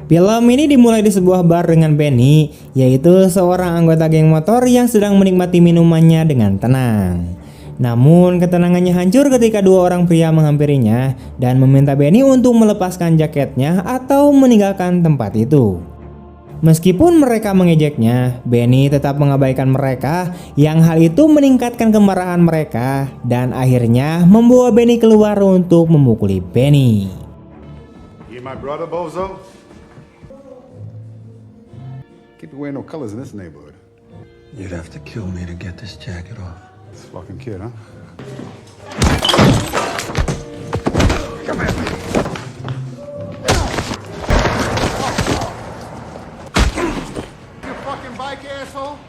Film ini dimulai di sebuah bar dengan Benny, yaitu seorang anggota geng motor yang sedang menikmati minumannya dengan tenang. Namun ketenangannya hancur ketika dua orang pria menghampirinya dan meminta Benny untuk melepaskan jaketnya atau meninggalkan tempat itu. Meskipun mereka mengejeknya, Benny tetap mengabaikan mereka yang hal itu meningkatkan kemarahan mereka dan akhirnya membawa Benny keluar untuk memukuli Benny. You my brother, Bozo? Keep you wearing no colors in this neighborhood. You'd have to kill me to get this jacket off. This fucking kid, huh? Come at me. Your fucking bike, asshole?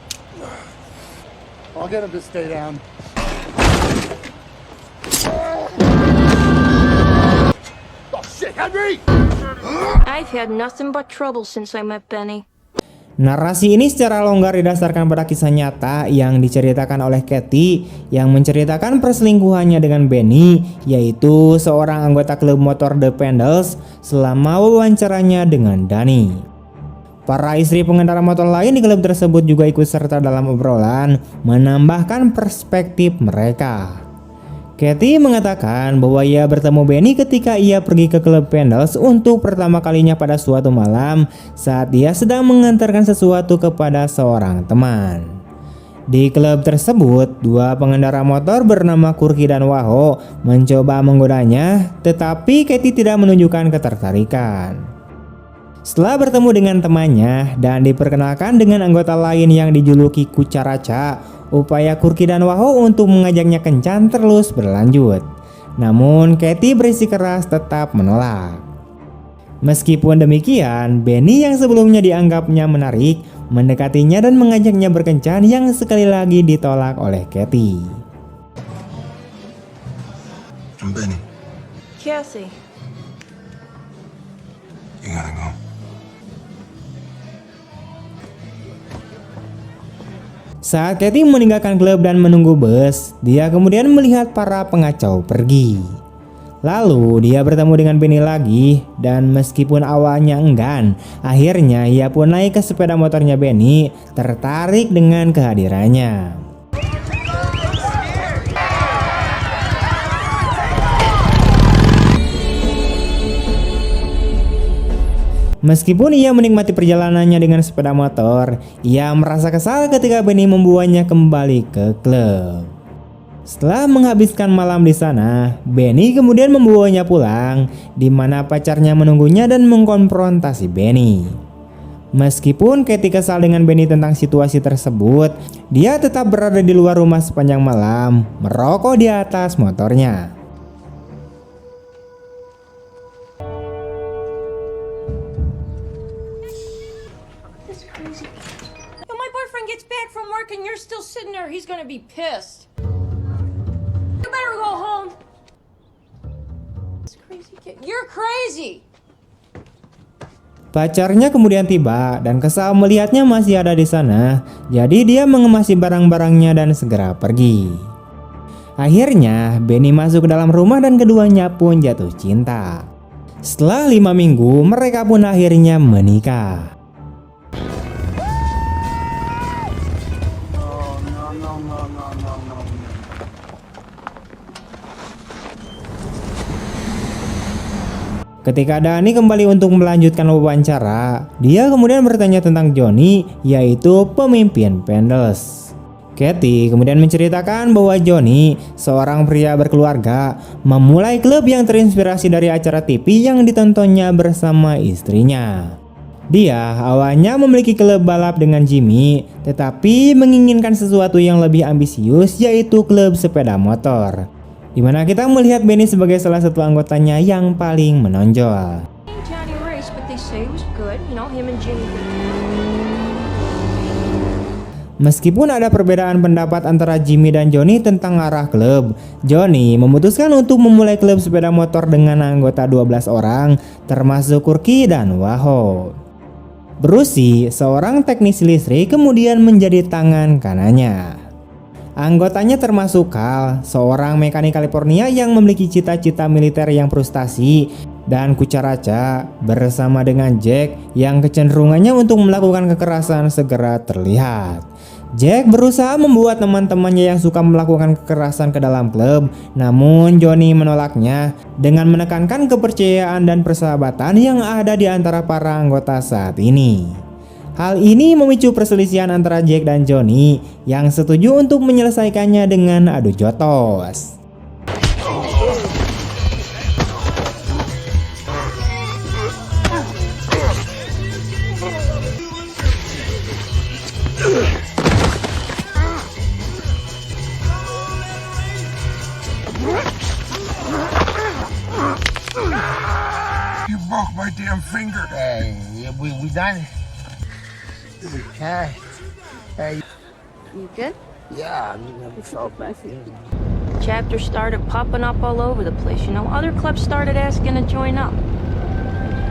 I'll get him to stay down. Oh shit, Henry! I've had nothing but trouble since I met Benny. Narasi ini secara longgar didasarkan pada kisah nyata yang diceritakan oleh Katie yang menceritakan perselingkuhannya dengan Benny, yaitu seorang anggota klub motor The Pendles selama wawancaranya dengan Danny. Para istri pengendara motor lain di klub tersebut juga ikut serta dalam obrolan, menambahkan perspektif mereka. Katie mengatakan bahwa ia bertemu Benny ketika ia pergi ke klub Pendles untuk pertama kalinya pada suatu malam saat dia sedang mengantarkan sesuatu kepada seorang teman. Di klub tersebut, dua pengendara motor bernama Kurki dan Waho mencoba menggodanya, tetapi Katie tidak menunjukkan ketertarikan. Setelah bertemu dengan temannya dan diperkenalkan dengan anggota lain yang dijuluki Kucaraca, upaya Kurki dan Waho untuk mengajaknya kencan terus berlanjut. Namun Katie bersikeras tetap menolak. Meskipun demikian, Benny yang sebelumnya dianggapnya menarik mendekatinya dan mengajaknya berkencan yang sekali lagi ditolak oleh Katie. I'm Benny. Kathy. You gotta go. Saat Katie meninggalkan klub dan menunggu bus, dia kemudian melihat para pengacau pergi. Lalu dia bertemu dengan Benny lagi dan meskipun awalnya enggan, akhirnya ia pun naik ke sepeda motornya Benny, tertarik dengan kehadirannya. Meskipun ia menikmati perjalanannya dengan sepeda motor, ia merasa kesal ketika Benny membawanya kembali ke klub. Setelah menghabiskan malam di sana, Benny kemudian membawanya pulang, di mana pacarnya menunggunya dan mengkonfrontasi Benny. Meskipun Katie kesal dengan Benny tentang situasi tersebut, dia tetap berada di luar rumah sepanjang malam, merokok di atas motornya. Gets back from work and you're still sitting there, he's gonna be pissed. You better go home. This crazy kid. You're crazy. Pacarnya kemudian tiba dan kesal melihatnya masih ada di sana, jadi dia mengemasi barang-barangnya dan segera pergi. Akhirnya Benny masuk ke dalam rumah dan keduanya pun jatuh cinta. Setelah 5 minggu, mereka pun akhirnya menikah. Ketika Danny kembali untuk melanjutkan wawancara, dia kemudian bertanya tentang Johnny, yaitu pemimpin Pendles. Katie kemudian menceritakan bahwa Johnny, seorang pria berkeluarga, memulai klub yang terinspirasi dari acara TV yang ditontonnya bersama istrinya. Dia awalnya memiliki klub balap dengan Jimmy, tetapi menginginkan sesuatu yang lebih ambisius, yaitu klub sepeda motor, di mana kita melihat Benny sebagai salah satu anggotanya yang paling menonjol. Johnny raced, but they say it was good. You know, him and Jimmy. Meskipun ada perbedaan pendapat antara Jimmy dan Johnny tentang arah klub, Johnny memutuskan untuk memulai klub sepeda motor dengan anggota 12 orang, termasuk Kurki dan Waho. Brucey, seorang teknisi listrik, kemudian menjadi tangan kanannya. Anggotanya termasuk Carl, seorang mekanik California yang memiliki cita-cita militer yang frustasi dan Kucaraca bersama dengan Jack yang kecenderungannya untuk melakukan kekerasan segera terlihat. Jack berusaha membuat teman-temannya yang suka melakukan kekerasan ke dalam klub, namun Johnny menolaknya dengan menekankan kepercayaan dan persahabatan yang ada di antara para anggota saat ini. Hal ini memicu perselisihan antara Jack dan Johnny yang setuju untuk menyelesaikannya dengan adu jotos. You broke my damn finger. Hey, we done. Okay. Hey. You good? Yeah, you never felt messy. Chapters started popping up all over the place. You know, other clubs started asking to join up.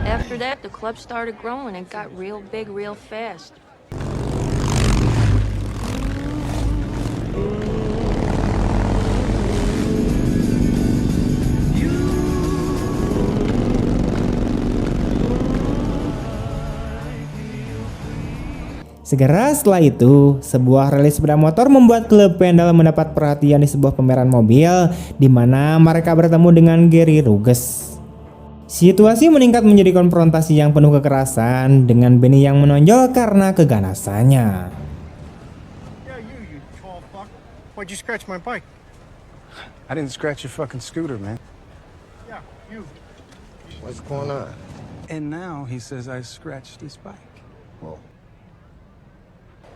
After that, the club started growing and got real big real fast. Segera setelah itu, sebuah rally sepeda motor membuat klub Pendel mendapat perhatian di sebuah pameran mobil di mana mereka bertemu dengan Gary Ruges. Situasi meningkat menjadi konfrontasi yang penuh kekerasan dengan Benny yang menonjol karena keganasannya. Yeah, you tall fuck. Why'd you scratch my bike? I didn't scratch your fucking scooter, man. Yeah, you. What's going on? And now he says I scratched his bike. Whoa.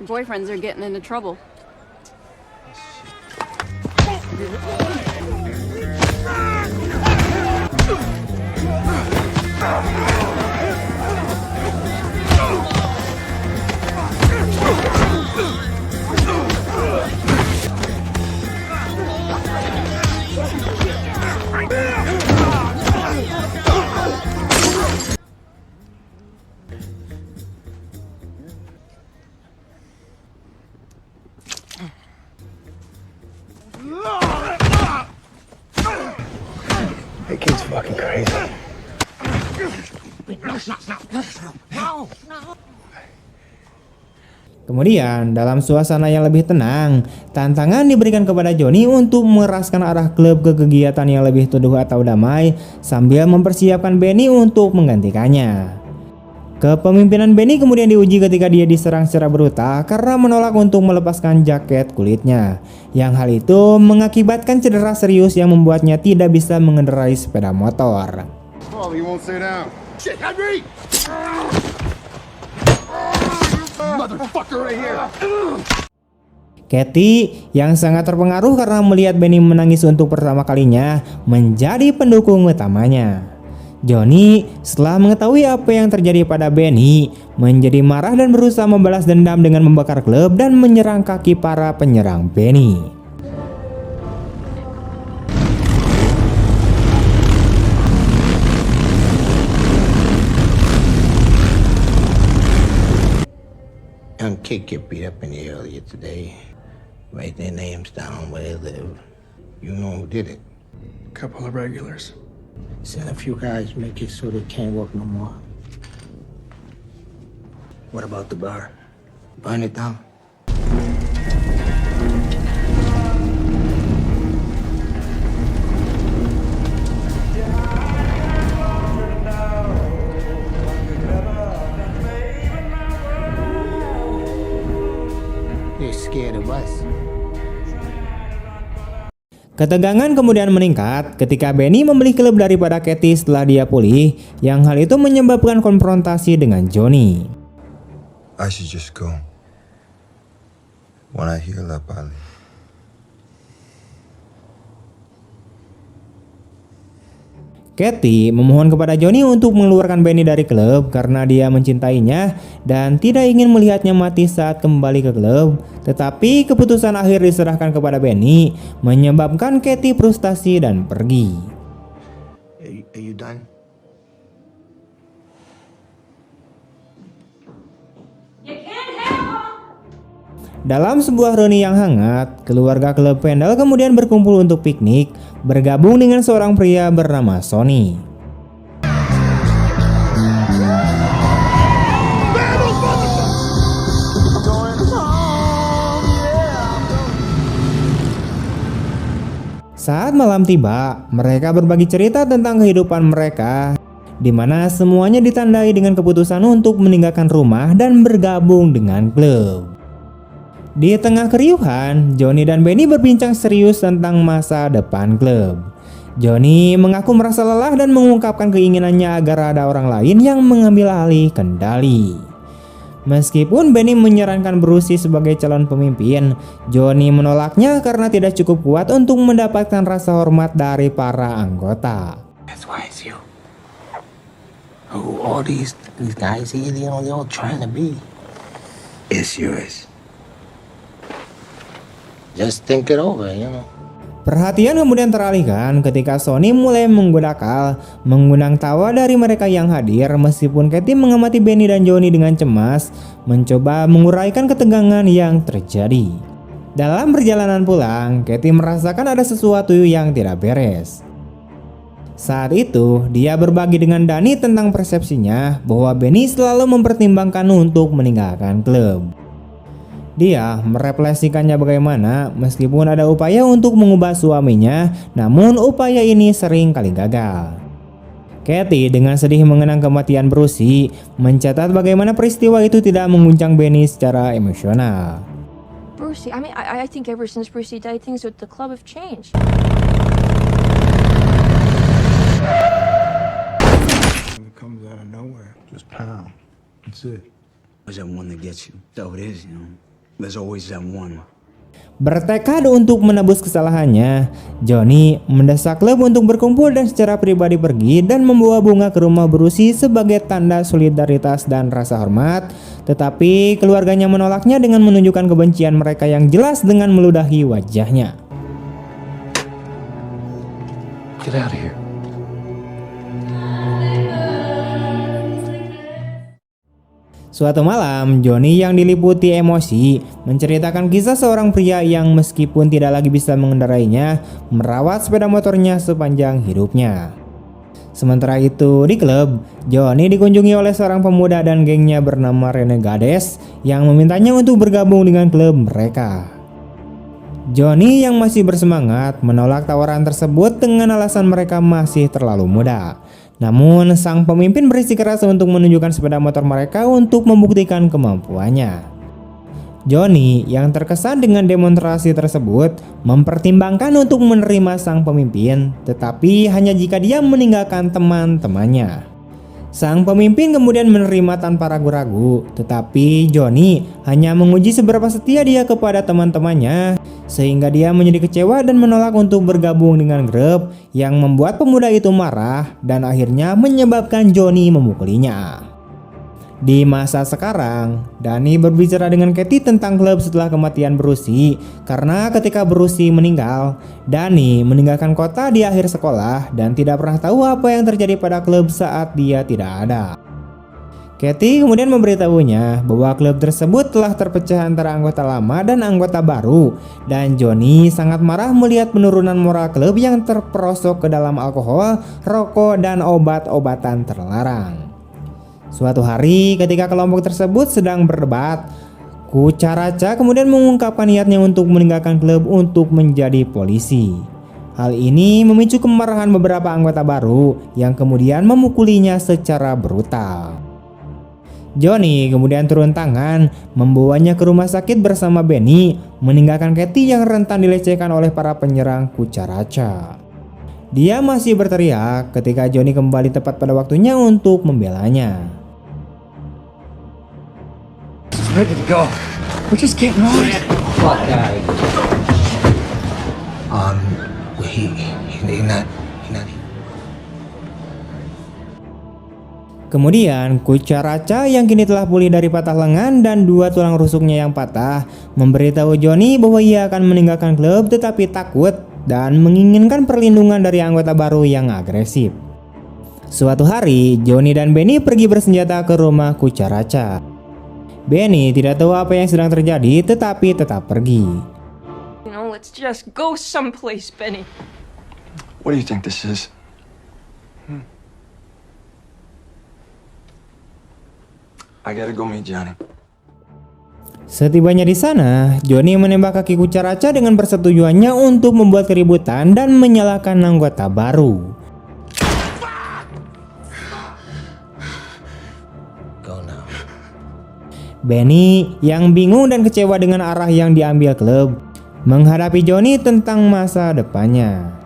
Boyfriends are getting into trouble. That kid's fucking crazy. Kemudian, dalam suasana yang lebih tenang, tantangan diberikan kepada Johnny untuk mengeraskan arah klub ke kegiatan yang lebih teduh atau damai sambil mempersiapkan Benny untuk menggantikannya. Kepemimpinan Benny kemudian diuji ketika dia diserang secara brutal karena menolak untuk melepaskan jaket kulitnya, yang hal itu mengakibatkan cedera serius yang membuatnya tidak bisa mengendarai sepeda motor. Oh, you won't sit down. Shit, Henry! Motherfucker right here! Katie yang sangat terpengaruh karena melihat Benny menangis untuk pertama kalinya menjadi pendukung utamanya. Johnny setelah mengetahui apa yang terjadi pada Benny menjadi marah dan berusaha membalas dendam dengan membakar klub dan menyerang kaki para penyerang Benny. Young kid get beat up in here earlier today. Write their names down where they live. You know who did it. Couple of regulars. Send a few guys, make it so they can't work no more. What about the bar? Burn it down. They're scared of us. Ketegangan kemudian meningkat ketika Benny membeli klub daripada Katie setelah dia pulih, yang hal itu menyebabkan konfrontasi dengan Johnny. I should just go. When I heal up, I'll leave. Katie memohon kepada Johnny untuk mengeluarkan Benny dari klub karena dia mencintainya dan tidak ingin melihatnya mati saat kembali ke klub. Tetapi keputusan akhir diserahkan kepada Benny, menyebabkan Katie frustasi dan pergi. Are you done? You can't have them! Dalam sebuah reuni yang hangat, keluarga klub Pendel kemudian berkumpul untuk piknik, bergabung dengan seorang pria bernama Sonny. Saat malam tiba, mereka berbagi cerita tentang kehidupan mereka, di mana semuanya ditandai dengan keputusan untuk meninggalkan rumah dan bergabung dengan klub. Di tengah keriuhan, Johnny dan Benny berbincang serius tentang masa depan klub. Johnny mengaku merasa lelah dan mengungkapkan keinginannya agar ada orang lain yang mengambil alih kendali. Meskipun Benny menyarankan Brucey sebagai calon pemimpin, Johnny menolaknya karena tidak cukup kuat untuk mendapatkan rasa hormat dari para anggota. That's why it's you. Who all these guys here, they all trying to be. It's yours. Just think it over, you know. Perhatian kemudian teralihkan ketika Sonny mulai menggoda Carl, mengundang tawa dari mereka yang hadir meskipun Katie mengamati Benny dan Johnny dengan cemas, mencoba menguraikan ketegangan yang terjadi. Dalam perjalanan pulang, Katie merasakan ada sesuatu yang tidak beres. Saat itu, dia berbagi dengan Danny tentang persepsinya bahwa Benny selalu mempertimbangkan untuk meninggalkan klub. Dia merefleksikannya bagaimana meskipun ada upaya untuk mengubah suaminya, namun upaya ini sering kali gagal. Katie dengan sedih mengenang kematian Brucey, mencatat bagaimana peristiwa itu tidak mengguncang Benny secara emosional. Brucey, I think ever since Brucey died, things with the club have changed. It comes out of nowhere. Just pound. That's it. There's that one that gets you. So it is, you know. There's always that one. Bertekad untuk menebus kesalahannya, Johnny mendesak klub untuk berkumpul dan secara pribadi pergi dan membawa bunga ke rumah Brucey sebagai tanda solidaritas dan rasa hormat. Tetapi keluarganya menolaknya dengan menunjukkan kebencian mereka yang jelas dengan meludahi wajahnya. Get out of here. Suatu malam, Johnny yang diliputi emosi menceritakan kisah seorang pria yang meskipun tidak lagi bisa mengendarainya, merawat sepeda motornya sepanjang hidupnya. Sementara itu di klub, Johnny dikunjungi oleh seorang pemuda dan gengnya bernama Renegades yang memintanya untuk bergabung dengan klub mereka. Johnny yang masih bersemangat menolak tawaran tersebut dengan alasan mereka masih terlalu muda. Namun sang pemimpin bersikeras untuk menunjukkan sepeda motor mereka untuk membuktikan kemampuannya. Johnny yang terkesan dengan demonstrasi tersebut mempertimbangkan untuk menerima sang pemimpin, tetapi hanya jika dia meninggalkan teman-temannya. Sang pemimpin kemudian menerima tanpa ragu-ragu, tetapi Johnny hanya menguji seberapa setia dia kepada teman-temannya, sehingga dia menjadi kecewa dan menolak untuk bergabung dengan grup yang membuat pemuda itu marah dan akhirnya menyebabkan Johnny memukulinya. Di masa sekarang, Danny berbicara dengan Katie tentang klub setelah kematian Brucey karena ketika Brucey meninggal, Danny meninggalkan kota di akhir sekolah dan tidak pernah tahu apa yang terjadi pada klub saat dia tidak ada. Katie kemudian memberitahunya bahwa klub tersebut telah terpecah antara anggota lama dan anggota baru, dan Johnny sangat marah melihat penurunan moral klub yang terperosok ke dalam alkohol, rokok, dan obat-obatan terlarang. Suatu hari ketika kelompok tersebut sedang berdebat, Kucaraca kemudian mengungkapkan niatnya untuk meninggalkan klub untuk menjadi polisi. Hal ini memicu kemarahan beberapa anggota baru yang kemudian memukulinya secara brutal. Johnny kemudian turun tangan, membawanya ke rumah sakit bersama Benny, meninggalkan Katie yang rentan dilecehkan oleh para penyerang Kucaraca. Dia masih berteriak ketika Johnny kembali tepat pada waktunya untuk membelanya. Ready to go. We're just getting on it. He's not. Kemudian Kucaraca yang kini telah pulih dari patah lengan dan dua tulang rusuknya yang patah memberitahu Johnny bahwa ia akan meninggalkan klub tetapi takut dan menginginkan perlindungan dari anggota baru yang agresif. Suatu hari Johnny dan Benny pergi bersenjata ke rumah Kucaraca. Benny tidak tahu apa yang sedang terjadi tetapi tetap pergi. You know, let's just go someplace, Benny. What do you think this is? I gotta go meet Johnny. Setibanya di sana, Johnny menembak kaki Cucaracha dengan persetujuannya untuk membuat keributan dan menyalahkan anggota baru. Go now. Benny yang bingung dan kecewa dengan arah yang diambil klub menghadapi Johnny tentang masa depannya.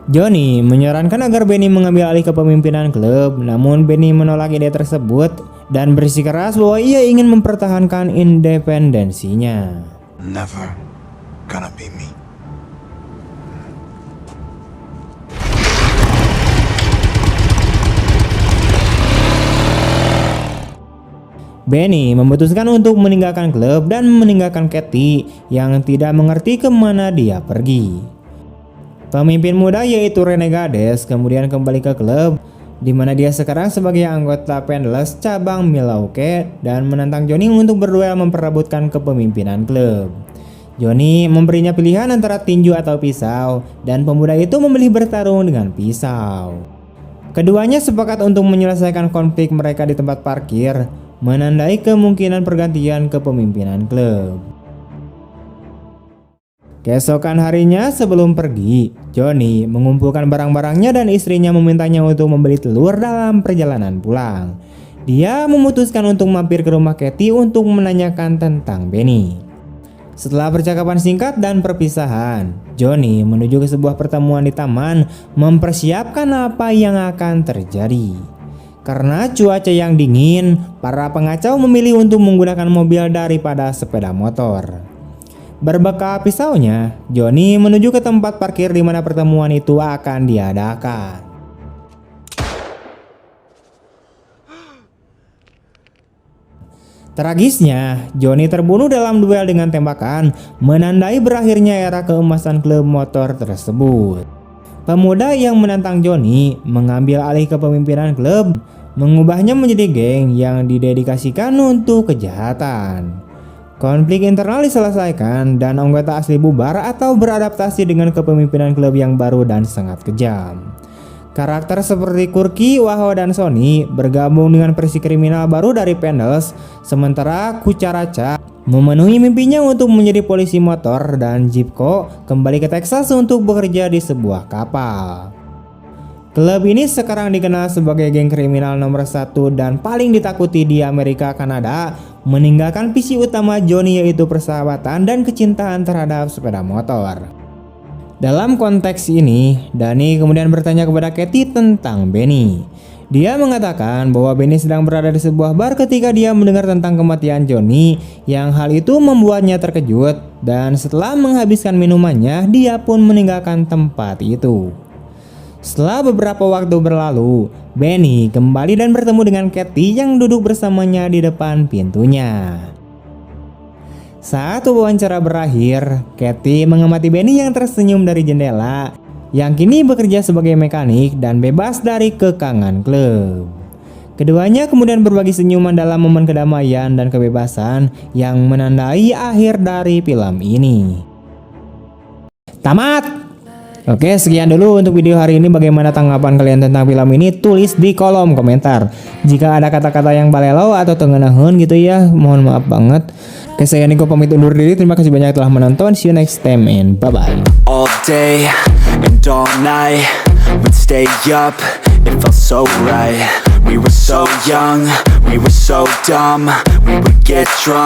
Johnny menyarankan agar Benny mengambil alih kepemimpinan klub, namun Benny menolak ide tersebut dan bersikeras bahwa ia ingin mempertahankan independensinya. Never gonna be me. Benny memutuskan untuk meninggalkan klub dan meninggalkan Katie yang tidak mengerti kemana dia pergi. Pemimpin muda yaitu Renegades kemudian kembali ke klub, di mana dia sekarang sebagai anggota Pendles cabang Milwaukee dan menantang Johnny untuk berduel memperebutkan kepemimpinan klub. Johnny memberinya pilihan antara tinju atau pisau, dan pemuda itu memilih bertarung dengan pisau. Keduanya sepakat untuk menyelesaikan konflik mereka di tempat parkir, menandai kemungkinan pergantian kepemimpinan klub. Keesokan harinya sebelum pergi, Johnny mengumpulkan barang-barangnya dan istrinya memintanya untuk membeli telur dalam perjalanan pulang. Dia memutuskan untuk mampir ke rumah Katie untuk menanyakan tentang Benny. Setelah percakapan singkat dan perpisahan, Johnny menuju ke sebuah pertemuan di taman mempersiapkan apa yang akan terjadi. Karena cuaca yang dingin, para pengacau memilih untuk menggunakan mobil daripada sepeda motor. Berbekal pisaunya, Johnny menuju ke tempat parkir di mana pertemuan itu akan diadakan. Tragisnya, Johnny terbunuh dalam duel dengan tembakan, menandai berakhirnya era keemasan klub motor tersebut. Pemuda yang menantang Johnny mengambil alih kepemimpinan klub, mengubahnya menjadi geng yang didedikasikan untuk kejahatan. Konflik internal diselesaikan dan anggota asli bubar atau beradaptasi dengan kepemimpinan klub yang baru dan sangat kejam. Karakter seperti Corky, Waho, dan Sonny bergabung dengan versi kriminal baru dari Pendles, sementara Cucaracha memenuhi mimpinya untuk menjadi polisi motor dan Jipko kembali ke Texas untuk bekerja di sebuah kapal. Klub ini sekarang dikenal sebagai geng kriminal nomor 1 dan paling ditakuti di Amerika Kanada, meninggalkan visi utama Johnny yaitu persahabatan dan kecintaan terhadap sepeda motor. Dalam konteks ini, Danny kemudian bertanya kepada Katie tentang Benny. Dia mengatakan bahwa Benny sedang berada di sebuah bar ketika dia mendengar tentang kematian Johnny, yang hal itu membuatnya terkejut dan setelah menghabiskan minumannya, dia pun meninggalkan tempat itu. Setelah beberapa waktu berlalu, Benny kembali dan bertemu dengan Katie yang duduk bersamanya di depan pintunya. Saat wawancara berakhir, Katie mengamati Benny yang tersenyum dari jendela, yang kini bekerja sebagai mekanik dan bebas dari kekangan klub. Keduanya kemudian berbagi senyuman dalam momen kedamaian dan kebebasan yang menandai akhir dari film ini. Tamat! Oke, sekian dulu untuk video hari ini. Bagaimana tanggapan kalian tentang film ini? Tulis di kolom komentar. Jika ada kata-kata yang balelau atau tengenahun gitu ya, mohon maaf banget. Oke, saya Niko pamit undur diri. Terima kasih banyak telah menonton. See you next time and bye-bye. All day and all night we'd stay up, it felt so right. We were so young, we were so dumb, we would get drunk.